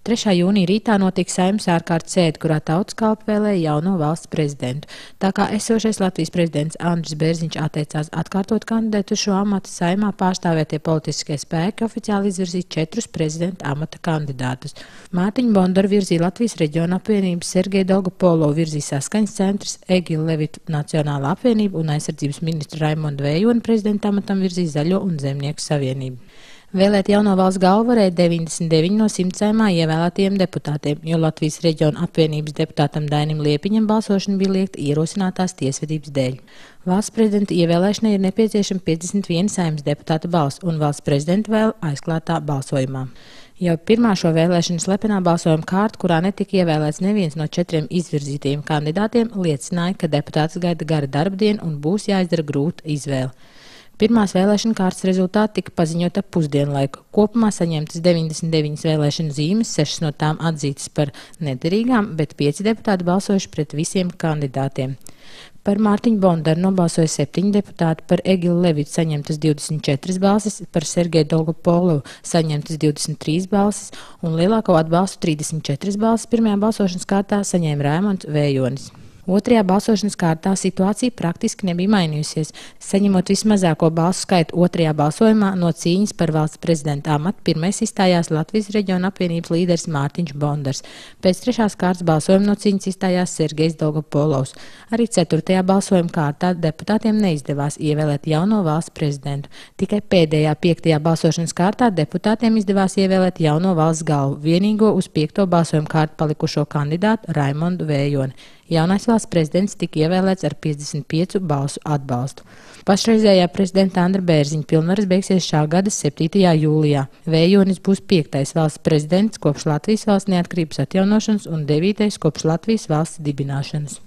3. jūnija rītā notika Saeimas ārkārtas sēde, kurā Tautas kalpa vēlēja jauno valsts prezidentu. Tā kā esošais Latvijas prezidents Andris Bērziņš atteicās atkārtot kandidēt uz šo amatu, Saeimā pārstāvētie politiskie spēki oficiāli izvirzīja 4 prezidenta amata kandidātus. Mārtiņu Bondaru virzīja Latvijas reģiona apvienības, Sergeju Dolgopolovu virzīja Saskaņas centrs, Egilu Levitu Nacionālā apvienība un aizsardzības ministru Raimondu Vējoni prezidenta amatam virzīja Zaļo un Zemnieku savienību. Vēlēt jauno valsts galvu varēja 99 no 100 Saeimā ievēlētajiem deputātiem, jo Latvijas reģiona apvienības deputātam Dainim Liepiņam balsošana bija liekta ierosinātās tiesvedības dēļ. Valsts prezidenta ievēlēšanai ir nepieciešama 51 Saeimas deputāta balss un valsts prezidenta vēle aizklātā balsojumā. Jau pirmā šo vēlēšanu slepenā balsojuma kārta, kurā netika ievēlēts neviens no 4 izvirzītajiem kandidātiem, liecināja, ka deputāts gaida gara darba diena un būs jāizdara grūta izvēle. Pirmās vēlēšana kārtas rezultāti tika paziņot ap pusdienlaiku. Kopumā saņemtas 99 vēlēšanu zīmes, 6 no tām atzītas par nederīgām, bet 5 deputāti balsojuši pret visiem kandidātiem. Par Mārtiņu Bondaru nobalsoja 7 deputāti, par Egilu Levitu saņemtas 24 balsis, par Sergeju Dolgopolovu saņemtas 23 balsis un lielāko atbalstu 34 balsis pirmajā balsošanas kārtā saņēma Raimonds Vējonis. Otrajā balsošanas kārtā situācija praktiski nebija mainījusies. Saņemot vismazāko balsu skaitu otrajā balsojumā no cīņas par valsts prezidenta amatu, pirmais izstājās Latvijas reģiona apvienības līderis Mārtiņš Bondars. Pēc 3. kārtas balsojuma no cīņas izstājās Sergejs Dolgopolovs. Arī 4. balsojuma kārtā deputātiem neizdevās ievēlēt jauno valsts prezidentu. Tikai pēdējā 5. balsošanas kārtā deputātiem izdevās ievēlēt jauno valsts galvu, vienīgo uz 5. balsojuma kārtu palikušo kandidātu Raimondu Vējoni. Jaunais valsts prezidents tika ievēlēts ar 55 balsu atbalstu. Pašreizējā prezidenta Andra Bērziņa pilnvaras beigsies šā gada 7. jūlijā. Vējonis būs 5. valsts prezidents kopš Latvijas valsts neatkarības atjaunošanas un 9. kopš Latvijas valsts dibināšanas.